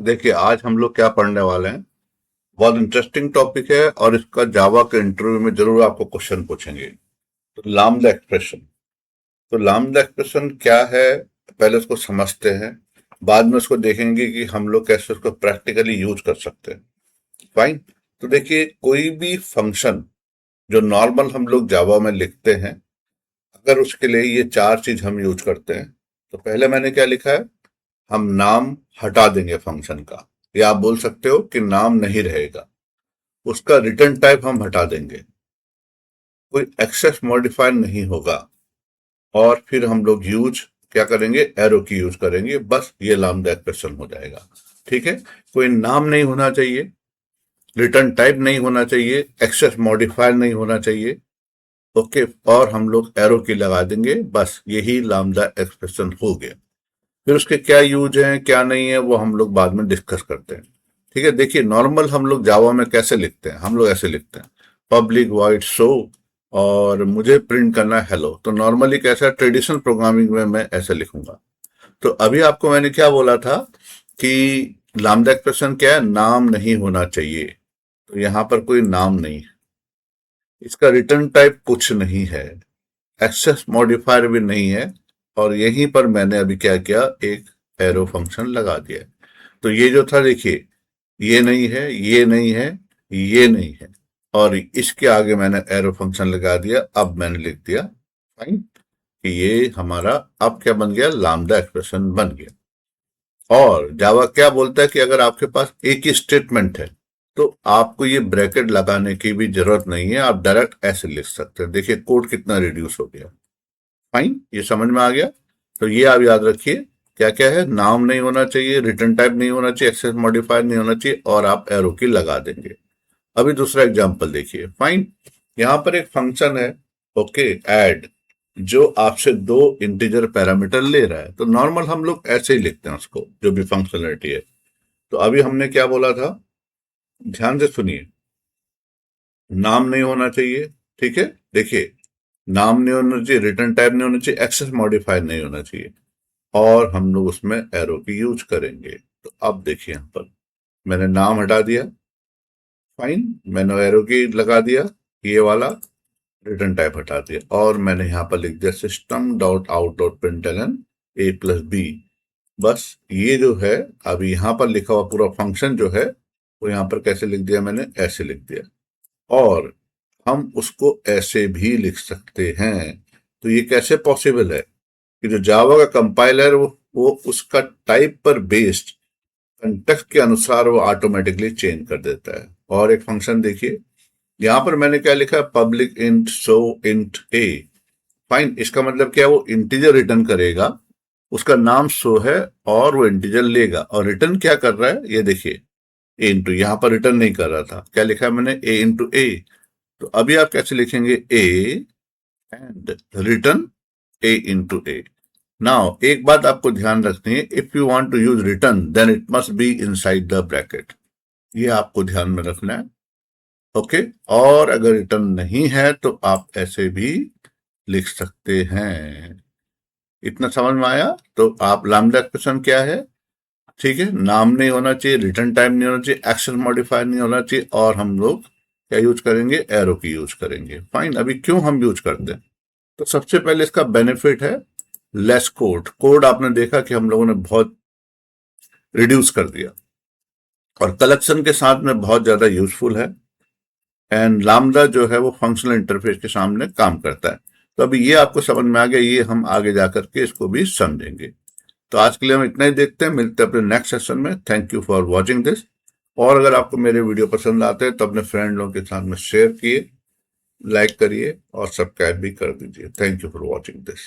देखिए आज हम लोग क्या पढ़ने वाले हैं। बहुत इंटरेस्टिंग टॉपिक है और इसका जावा के इंटरव्यू में जरूर आपको क्वेश्चन पूछेंगे। तो लामदा एक्सप्रेशन। तो लामदा एक्सप्रेशन क्या है, पहले उसको समझते हैं, बाद में उसको देखेंगे कि हम लोग कैसे उसको प्रैक्टिकली यूज कर सकते हैं। फाइन। तो देखिए कोई भी फंक्शन जो नॉर्मल हम लोग जावा में लिखते हैं, अगर उसके लिए ये चार चीज हम यूज करते हैं। तो पहले मैंने क्या लिखा है, हम नाम हटा देंगे फंक्शन का, या आप बोल सकते हो कि नाम नहीं रहेगा। उसका रिटर्न टाइप हम हटा देंगे, कोई एक्सेस मॉडिफायर नहीं होगा। और फिर हम लोग यूज क्या करेंगे, एरो की यूज करेंगे। बस ये लामदा एक्सप्रेशन हो जाएगा। ठीक है। कोई नाम नहीं होना चाहिए, रिटर्न टाइप नहीं होना चाहिए, एक्सेस मॉडिफायर नहीं होना चाहिए। ओके। और हम लोग एरो की लगा देंगे, बस यही लामदा एक्सप्रेशन हो गया। फिर उसके क्या यूज है क्या नहीं है वो हम लोग बाद में डिस्कस करते हैं। ठीक है। देखिए नॉर्मल हम लोग जावा में कैसे लिखते हैं, हम लोग ऐसे लिखते हैं, पब्लिक वॉइड शो और मुझे प्रिंट करना है हेलो। तो नॉर्मली कैसा, ट्रेडिशनल प्रोग्रामिंग में मैं ऐसे लिखूंगा। तो अभी आपको मैंने क्या बोला था कि लामदा एक्सप्रेशन क्या है, नाम नहीं होना चाहिए। तो यहां पर कोई नाम नहीं है, इसका रिटर्न टाइप कुछ नहीं है, एक्सेस मॉडिफायर भी नहीं है। और यहीं पर मैंने अभी क्या किया, एक एरो फंक्शन लगा दिया। तो ये जो था देखिए, ये नहीं है, ये नहीं है, ये नहीं है, और इसके आगे मैंने एरो फंक्शन लगा दिया। अब मैंने लिख दिया फाइन कि ये हमारा अब क्या बन गया, लामडा एक्सप्रेशन बन गया। और जावा क्या बोलता है कि अगर आपके पास एक ही स्टेटमेंट है तो आपको ये ब्रैकेट लगाने की भी जरूरत नहीं है, आप डायरेक्ट ऐसे लिख सकते हैं। देखिए कोड कितना रिड्यूस हो गया। फाइन, ये समझ में आ गया। तो ये आप याद रखिए, क्या क्या है, नाम नहीं होना चाहिए, रिटर्न टाइप नहीं होना चाहिए, एक्सेस मॉडिफायर नहीं होना चाहिए, और आप एरो की लगा देंगे। अभी दूसरा एग्जांपल देखिए। फाइन, यहां पर एक फंक्शन है, ओके, ऐड, जो आपसे दो इंटीजर पैरामीटर ले रहा है। तो नॉर्मल हम लोग ऐसे ही लिखते हैं उसको, जो भी फंक्शनलिटी है। तो अभी हमने क्या बोला था, ध्यान से सुनिए। नाम नहीं होना चाहिए, ठीक है। देखिए नाम नहीं होना चाहिए, रिटर्न टाइप नहीं होना चाहिए, एक्सेस मॉडिफायर नहीं होना चाहिए, और हम लोग उसमें एरो की यूज करेंगे। तो अब देखिए यहां पर मैंने नाम हटा दिया, फाइन, मैंने एरो की लगा दिया, ये वाला रिटर्न टाइप हटा दिया, और मैंने यहां पर लिख दिया system dot out dot println A plus B. बस ये जो है, अभी यहां पर लिखा हुआ पूरा फंक्शन जो है वो यहां पर कैसे लिख दिया, मैंने ऐसे लिख दिया। और हम उसको ऐसे भी लिख सकते हैं। तो ये कैसे पॉसिबल है कि जो जावा का कंपाइलर वो उसका टाइप पर बेस्ड कंटेक्स्ट के अनुसार वो ऑटोमेटिकली चेंज कर देता है। और एक फंक्शन देखिए, यहां पर मैंने क्या लिखा है, पब्लिक इंट शो इंट ए। फाइन, इसका मतलब क्या है, वो इंटीजर रिटर्न करेगा, उसका नाम शो है, और वो इंटीजर लेगा। और रिटर्न क्या कर रहा है ये देखिए, ए इंटू, यहां पर रिटर्न नहीं कर रहा था, क्या लिखा है मैंने, ए इंटू ए। तो अभी आप कैसे लिखेंगे, A and return A into A. Now एक बात आपको ध्यान रखनी है, if you want to use return then it must be inside the bracket. ये आपको ध्यान में रखना है। ओके। और अगर रिटर्न नहीं है तो आप ऐसे भी लिख सकते हैं। इतना समझ में आया। तो आप लैम्डा एक्सप्रेशन क्या है, ठीक है, नाम नहीं होना चाहिए, रिटर्न टाइम नहीं होना चाहिए, एक्शन मॉडिफायर नहीं होना चाहिए, और हम लोग क्या यूज करेंगे, एरो की यूज करेंगे। फाइन, अभी क्यों हम यूज करते हैं, तो सबसे पहले इसका बेनिफिट है लेस कोड। कोड आपने देखा कि हम लोगों ने बहुत रिड्यूस कर दिया, और कलेक्शन के साथ में बहुत ज्यादा यूजफुल है। एंड लामडा जो है वो फंक्शनल इंटरफेस के सामने काम करता है। तो अभी ये आपको समझ में आ गया, ये हम आगे जाकर के इसको भी समझेंगे। तो आज के लिए हम इतना ही देखते हैं, मिलते हैं अपने नेक्स्ट सेशन में। Thank you for watching this. और अगर आपको मेरे वीडियो पसंद आते हैं तो अपने फ्रेंड लोगों के साथ में शेयर किए, लाइक करिए और सब्सक्राइब भी कर दीजिए। Thank you for watching this.